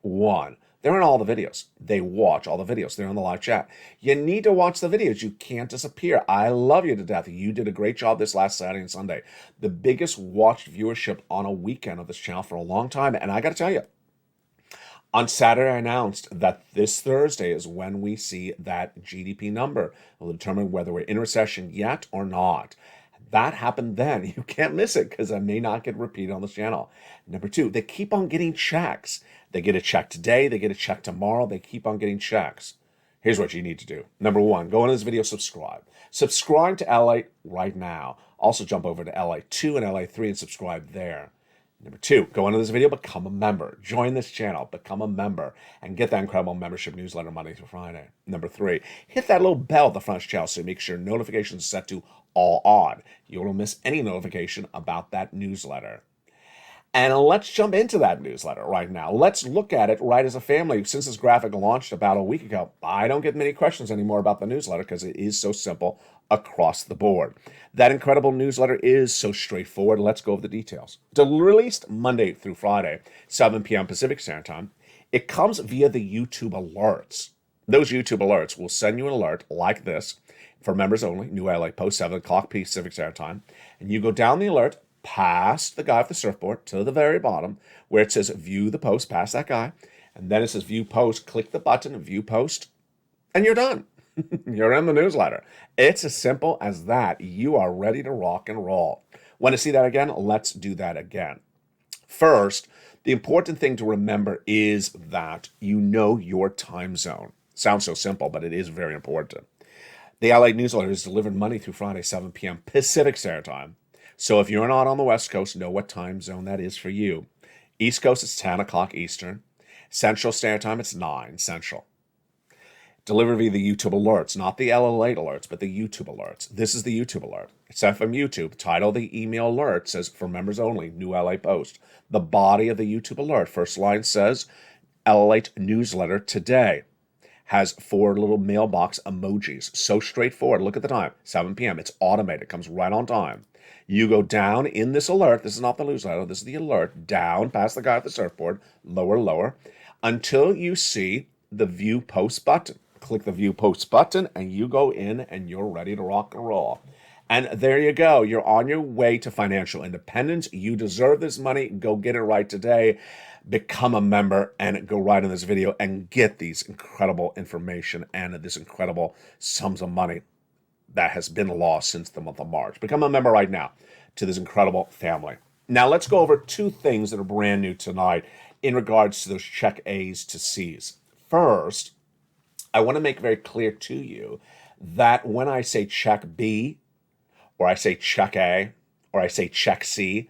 1, they're in all the videos. They watch all the videos. They're in the live chat. You need to watch the videos. You can't disappear. I love you to death. You did a great job this last Saturday and Sunday. The biggest watched viewership on a weekend of this channel for a long time. And I got to tell you, on Saturday, I announced that this Thursday is when we see that GDP number. Will determine whether we're in recession yet or not. That happened then. You can't miss it because it may not get repeated on this channel. Number 2, they keep on getting checks. They get a check today. They get a check tomorrow. They keep on getting checks. Here's what you need to do. Number 1, go into this video, subscribe. Subscribe to LALATE right now. Also jump over to LA2 and LA3 and subscribe there. Number 2, go into this video, become a member. Join this channel, become a member, and get that incredible membership newsletter Monday through Friday. Number 3, hit that little bell at the front of the channel so you make sure notifications are set to all on. You won't miss any notification about that newsletter. And let's jump into that newsletter right now. Let's look at it right as a family. Since this graphic launched about a week ago, I don't get many questions anymore about the newsletter because it is so simple across the board. That incredible newsletter is so straightforward. Let's go over the details. It's released Monday through Friday, 7 p.m. Pacific Standard Time. It comes via the YouTube alerts. Those YouTube alerts will send you an alert like this for members only, new LALATE post, 7 o'clock Pacific Standard Time. And you go down the alert, past the guy with the surfboard to the very bottom where it says view the post, past that guy. And then it says view post, click the button, view post, and you're done. You're in the newsletter. It's as simple as that. You are ready to rock and roll. Want to see that again? Let's do that again. First, the important thing to remember is that you know your time zone. Sounds so simple, but it is very important. The LALATE newsletter is delivered Monday through Friday, 7 p.m. Pacific Standard Time. So if you're not on the West Coast, know what time zone that is for you. East Coast, it's 10 o'clock Eastern. Central Standard Time, it's 9 Central. Delivered via the YouTube alerts, not the LALATE alerts, but the YouTube alerts. This is the YouTube alert. It's sent from YouTube. Title of the email alert says, for members only, new LALATE post. The body of the YouTube alert, first line says, LALATE newsletter today. Has 4 little mailbox emojis. So straightforward. Look at the time, 7 p.m. It's automated. Comes right on time. You go down in this alert. This is not the newsletter. This is the alert. Down past the guy at the surfboard. Lower, lower. Until you see the view post button. Click the view post button and you go in and you're ready to rock and roll. And there you go. You're on your way to financial independence. You deserve this money. Go get it right today. Become a member and go right in this video and get these incredible information and this incredible sums of money that has been lost since the month of March. Become a member right now to this incredible family. Now let's go over 2 things that are brand new tonight in regards to those check A's to C's. First, I want to make very clear to you that when I say check B, or I say check A, or I say check C,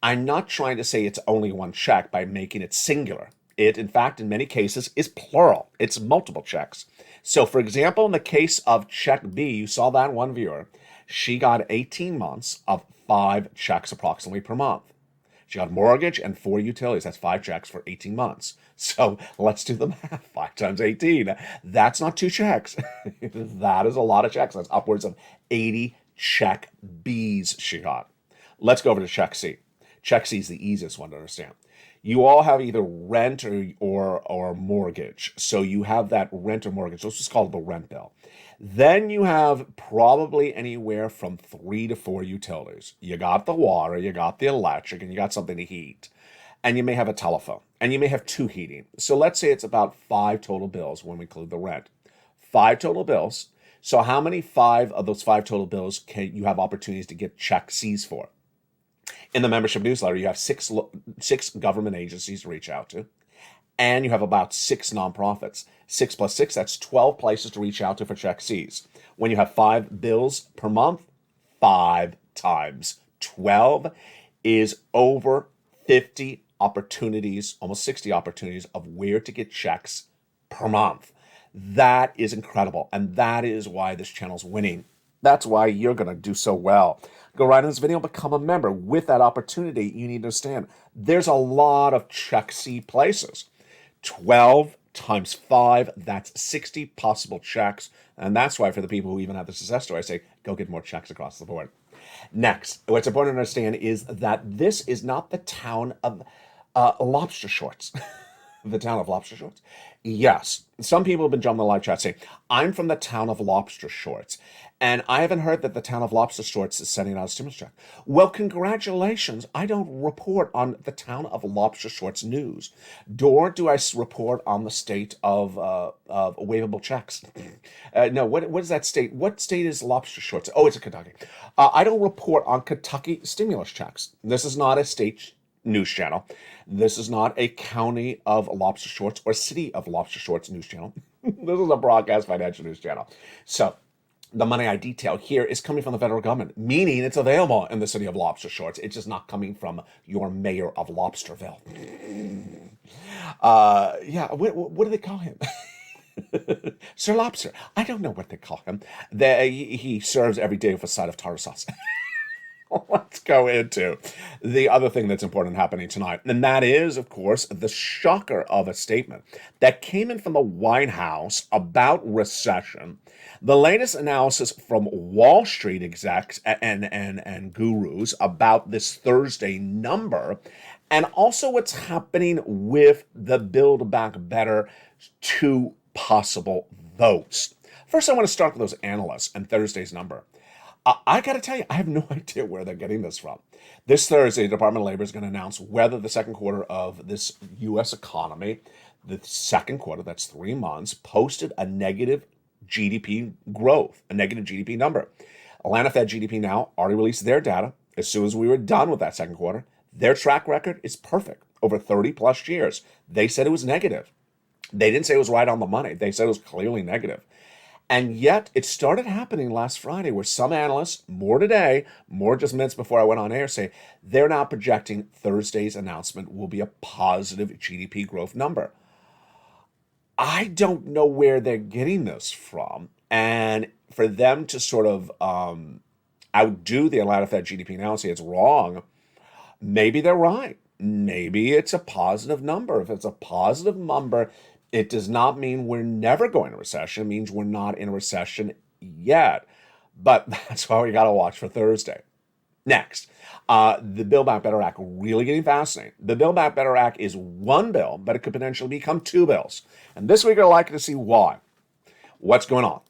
I'm not trying to say it's only one check by making it singular. It, in fact, in many cases, is plural. It's multiple checks. So, for example, in the case of check B, you saw that one viewer. She got 18 months of 5 checks approximately per month. She got mortgage and 4 utilities. That's 5 checks for 18 months. So let's do the math. 5 times 18. That's not 2 checks. That is a lot of checks. That's upwards of 80 check Bs she got. Let's go over to check C. Check C is the easiest one to understand. You all have either rent or mortgage. So you have that rent or mortgage. Let's just call it the rent bill. Then you have probably anywhere from 3 to 4 utilities. You got the water, you got the electric, and you got something to heat. And you may have a telephone, and you may have 2 heating. So let's say it's about 5 total bills when we include the rent. 5 total bills. So how many 5 of those 5 total bills can you have opportunities to get check C's for? In the membership newsletter, you have 6 government agencies to reach out to, and you have about 6 nonprofits. 6 plus 6, that's 12 places to reach out to for check C's. When you have 5 bills per month, 5 times 12 is over 50 opportunities, almost 60 opportunities of where to get checks per month. That is incredible, and that is why this channel's winning. That's why you're going to do so well. Go right in this video and become a member. With that opportunity, you need to understand there's a lot of check C places. 12 times 5, that's 60 possible checks. And that's why for the people who even have the success story, I say, go get more checks across the board. Next, what's important to understand is that this is not the town of lobster shorts. The town of lobster shorts? Yes. Some people have been jumping the live chat saying, I'm from the town of lobster shorts. And I haven't heard that the town of lobster shorts is sending out a stimulus check. Well, congratulations. I don't report on the town of lobster shorts news. Nor do I report on the state of waivable checks. No, what is that state? What state is lobster shorts? Oh, it's in Kentucky. I don't report on Kentucky stimulus checks. This is not a state news channel. This is not a county of lobster shorts or city of lobster shorts news channel. This is a broadcast financial news channel. So the money I detail here is coming from the federal government, meaning it's available in the city of Lobster Shorts. It's just not coming from your mayor of Lobsterville. Yeah, what do they call him? Sir Lobster. I don't know what they call him. He serves every day with a side of tartar sauce. Let's go into the other thing that's important happening tonight. And that is, of course, the shocker of a statement that came in from the White House about recession. The latest analysis from Wall Street execs and gurus about this Thursday number, and also what's happening with the Build Back Better 2 possible votes. First, I want to start with those analysts and Thursday's number. I got to tell you, I have no idea where they're getting this from. This Thursday, the Department of Labor is going to announce whether the second quarter of this U.S. economy, the second quarter, that's 3 months, posted a negative GDP growth, a negative GDP number. Atlanta Fed GDP Now already released their data. As soon as we were done with that second quarter, their track record is perfect. Over 30 plus years, they said it was negative. They didn't say it was right on the money. They said it was clearly negative. And yet it started happening last Friday where some analysts, more today, more just minutes before I went on air, say they're now projecting Thursday's announcement will be a positive GDP growth number. I don't know where they're getting this from. And for them to sort of outdo the Atlanta Fed GDP Now and say it's wrong, maybe they're right. Maybe it's a positive number. If it's a positive number, it does not mean we're never going to recession. It means we're not in a recession yet. But that's why we got to watch for Thursday. Next, the Build Back Better Act, really getting fascinating. The Build Back Better Act is one bill, but it could potentially become 2 bills. And this week, we're likely to see why. What's going on?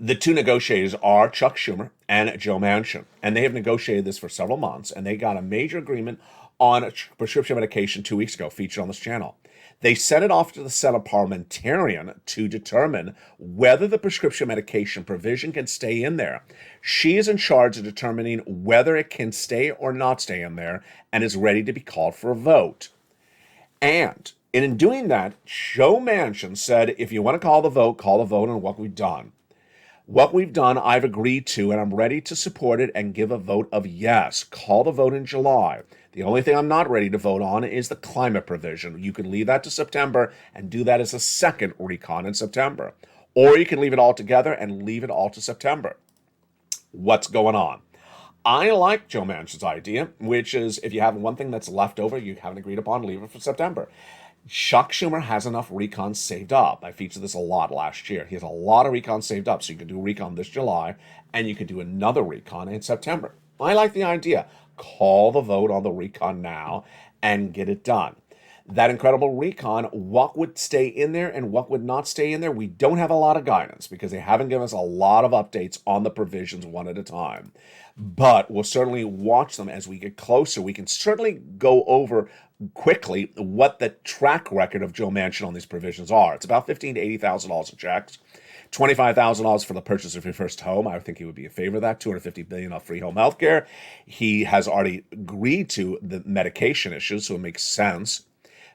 The 2 negotiators are Chuck Schumer and Joe Manchin. And they have negotiated this for several months. And they got a major agreement on prescription medication 2 weeks ago, featured on this channel. They sent it off to the Senate parliamentarian to determine whether the prescription medication provision can stay in there. She is in charge of determining whether it can stay or not stay in there and is ready to be called for a vote. And in doing that, Joe Manchin said, if you want to call the vote on what we've done. What we've done, I've agreed to, and I'm ready to support it and give a vote of yes. Call the vote in July. The only thing I'm not ready to vote on is the climate provision. You can leave that to September and do that as a second recon in September. Or you can leave it all together and leave it all to September. What's going on? I like Joe Manchin's idea, which is if you have one thing that's left over you haven't agreed upon, leave it for September. Chuck Schumer has enough recons saved up. I featured this a lot last year. He has a lot of recons saved up, so you can do a recon this July, and you can do another recon in September. I like the idea. Call the vote on the recon now and get it done. That incredible recon, what would stay in there and what would not stay in there, we don't have a lot of guidance because they haven't given us a lot of updates on the provisions one at a time. But we'll certainly watch them as we get closer. We can certainly go over quickly what the track record of Joe Manchin on these provisions are. It's about $15,000 to $80,000 in checks. $25,000 for the purchase of your first home. I think he would be in favor of that. $250 billion of free home health care. He has already agreed to the medication issues, so it makes sense.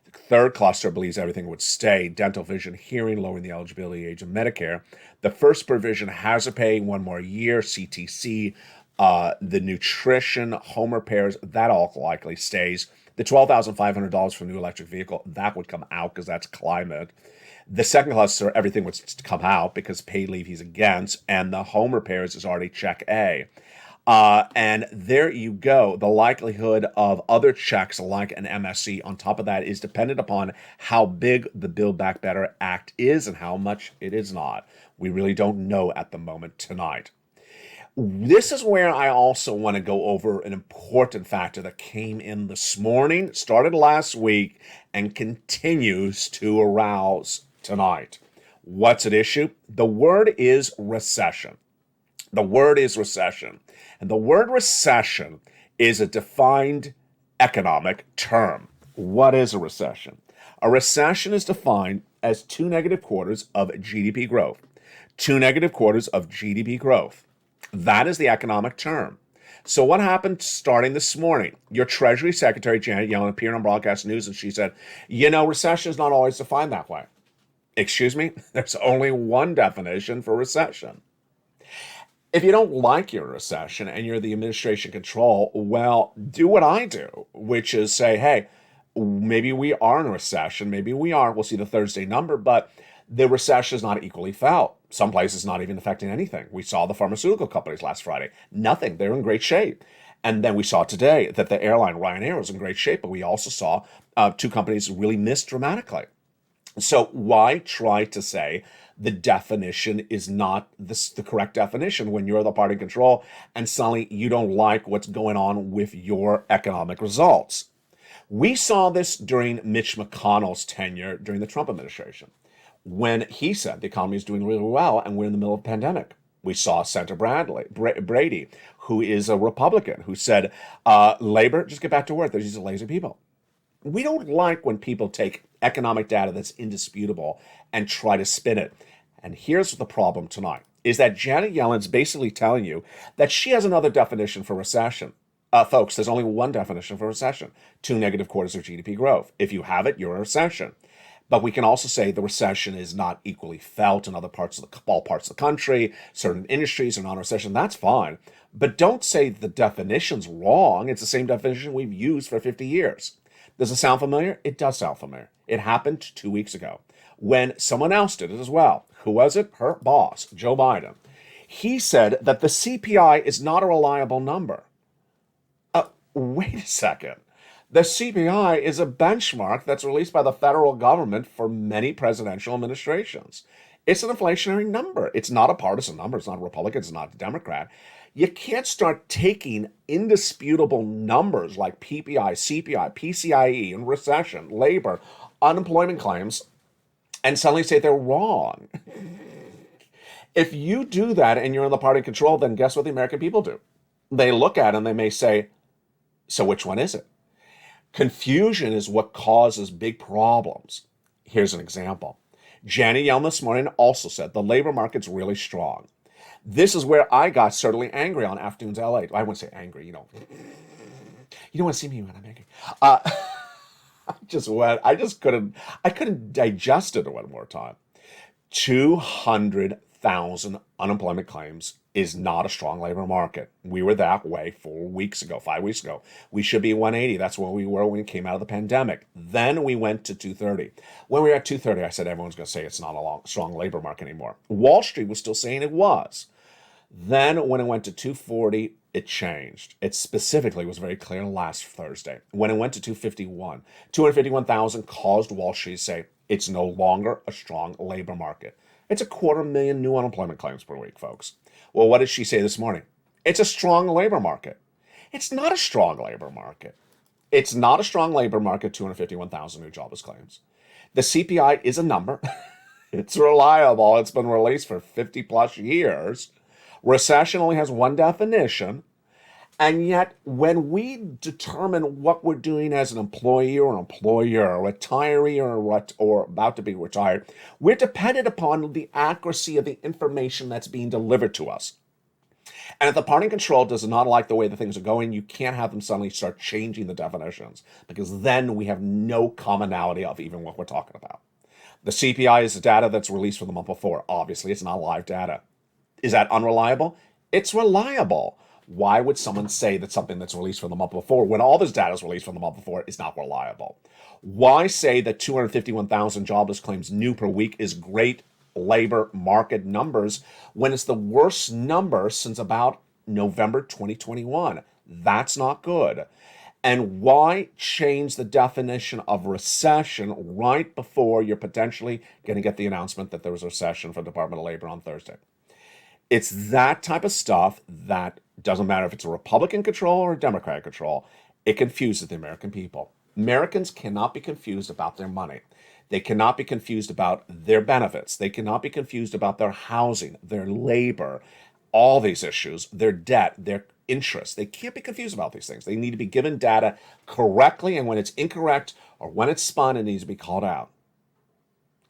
The third cluster believes everything would stay. Dental, vision, hearing, lowering the eligibility age of Medicare. The first provision, hazard pay, 1 more year, CTC, the nutrition, home repairs, that all likely stays. The $12,500 for a new electric vehicle, that would come out because that's climate. The second cluster, everything would come out because paid leave he's against, and the home repairs is already check A. And there you go. The likelihood of other checks like an MSC on top of that is dependent upon how big the Build Back Better Act is and how much it is not. We really don't know at the moment tonight. This is where I also want to go over an important factor that came in this morning, started last week, and continues to arouse tonight. What's at issue? The word is recession. The word is recession. And the word recession is a defined economic term. What is a recession? A recession is defined as 2 negative quarters of GDP growth. 2 negative quarters of GDP growth. That is the economic term. So what happened starting this morning? Your Treasury Secretary, Janet Yellen, appeared on broadcast news and she said, recession is not always defined that way. Excuse me? There's only one definition for recession. If you don't like your recession and you're the administration control, well, do what I do, which is say, hey, maybe we are in a recession, maybe we aren't. We'll see the Thursday number, but the recession is not equally felt. Some places not even affecting anything. We saw the pharmaceutical companies last Friday. Nothing. They're in great shape. And then we saw today that the airline Ryanair was in great shape, but we also saw two companies really miss dramatically. So why try to say the definition is not the correct definition when you're the party in control and suddenly you don't like what's going on with your economic results? We saw this during Mitch McConnell's tenure during the Trump administration, when he said the economy is doing really well and we're in the middle of a pandemic. We saw Senator Brady, who is a Republican, who said, labor, just get back to work. They're just lazy people. We don't like when people take economic data that's indisputable and try to spin it. And here's the problem tonight, is that Janet Yellen's basically telling you that she has another definition for recession. Folks, there's only one definition for recession: 2 negative quarters of GDP growth. If you have it, you're in a recession. But we can also say the recession is not equally felt in other parts of all parts of the country. Certain industries are not in recession. That's fine. But don't say the definition's wrong. It's the same definition we've used for 50 years. Does it sound familiar? It does sound familiar. It happened 2 weeks ago when someone else did it as well. Who was it? Her boss, Joe Biden. He said that the CPI is not a reliable number. Wait a second. The CPI is a benchmark that's released by the federal government for many presidential administrations. It's an inflationary number. It's not a partisan number. It's not a Republican. It's not a Democrat. You can't start taking indisputable numbers like PPI, CPI, PCIE, and recession, labor, unemployment claims, and suddenly say they're wrong. If you do that and you're in the party control, then guess what the American people do? They look at it and they may say, so which one is it? Confusion is what causes big problems. Here's an example. Janet Yellen this morning also said the labor market's really strong. This is where I got certainly angry on Afternoons LA. I wouldn't say angry, you don't want to see me when I'm angry. I couldn't digest it one more time. 200,000 unemployment claims is not a strong labor market. We were that way 5 weeks ago. We should be 180. That's where we were when we came out of the pandemic. Then we went to 230. When we were at 230, I said everyone's going to say it's not a strong labor market anymore. Wall Street was still saying it was. Then when it went to 240, it changed. It specifically was very clear last Thursday. When it went to 251,000 caused Wall Street to say it's no longer a strong labor market. It's 250,000 new unemployment claims per week, folks. Well, what did she say this morning? It's a strong labor market. It's not a strong labor market. It's not a strong labor market, 251,000 new jobless claims. The CPI is a number. It's reliable. It's been released for 50 plus years. Recession only has one definition. And yet, when we determine what we're doing as an employee or an employer, a retiree or about to be retired, we're dependent upon the accuracy of the information that's being delivered to us. And if the party in control does not like the way the things are going, you can't have them suddenly start changing the definitions, because then we have no commonality of even what we're talking about. The CPI is the data that's released for the month before. Obviously, it's not live data. Is that unreliable? It's reliable. Why would someone say that something that's released from the month before, when all this data is released from the month before, is not reliable? Why say that 251,000 jobless claims new per week is great labor market numbers when it's the worst number since about November 2021? That's not good. And why change the definition of recession right before you're potentially going to get the announcement that there was a recession for the Department of Labor on Thursday? It's that type of stuff that doesn't matter if it's a Republican control or a Democratic control. It confuses the American people. Americans cannot be confused about their money. They cannot be confused about their benefits. They cannot be confused about their housing, their labor, all these issues, their debt, their interest. They can't be confused about these things. They need to be given data correctly, and when it's incorrect or when it's spun, it needs to be called out.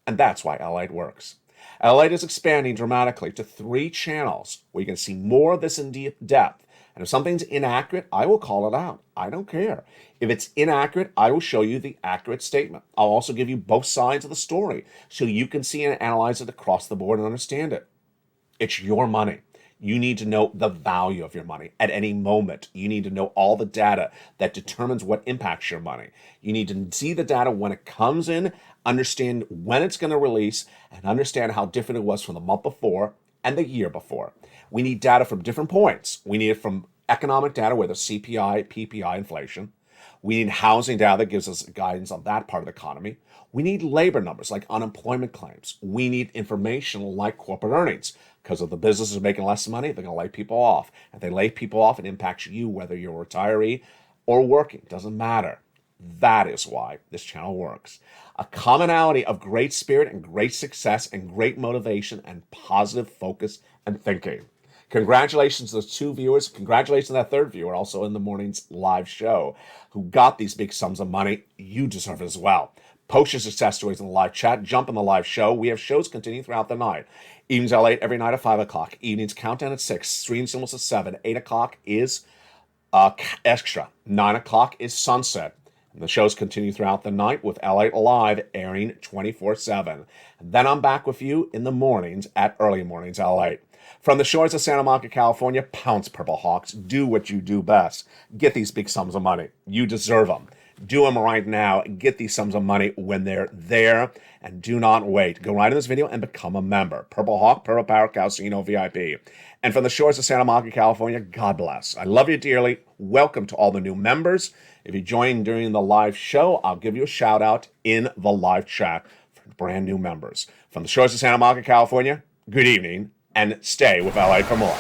And that's why LALATE works. LALATE is expanding dramatically to 3 channels where you can see more of this in depth. And if something's inaccurate, I will call it out. I don't care. If it's inaccurate, I will show you the accurate statement. I'll also give you both sides of the story so you can see and analyze it across the board and understand it. It's your money. You need to know the value of your money at any moment. You need to know all the data that determines what impacts your money. You need to see the data when it comes in, understand when it's going to release, and understand how different it was from the month before and the year before. We need data from different points. We need it from economic data, whether CPI, PPI, inflation. We need housing data that gives us guidance on that part of the economy. We need labor numbers like unemployment claims. We need information like corporate earnings, because if the businesses are making less money, they're going to lay people off. If they lay people off, it impacts you, whether you're a retiree or working. It doesn't matter. That is why this channel works. A commonality of great spirit and great success and great motivation and positive focus and thinking. Congratulations to those 2 viewers. Congratulations to that 3rd viewer, also in the morning's live show, who got these big sums of money. You deserve it as well. Post your success stories in the live chat. Jump in the live show. We have shows continuing throughout the night. Evenings LALATE every night at 5 o'clock. Evenings countdown at 6. Stream symbols at 7. 8 o'clock is extra. 9 o'clock is sunset. And the shows continue throughout the night with LALATE Live airing 24/7. And then I'm back with you in the mornings at early mornings LALATE. From the shores of Santa Monica, California, pounce Purple Hawks. Do what you do best. Get these big sums of money. You deserve them. Do them right now. Get these sums of money when they're there. And do not wait. Go right in this video and become a member. Purple Hawk, Purple Power Casino VIP. And from the shores of Santa Monica, California, God bless. I love you dearly. Welcome to all the new members. If you join during the live show, I'll give you a shout out in the live chat for brand new members. From the shores of Santa Monica, California, good evening and stay with LA for more.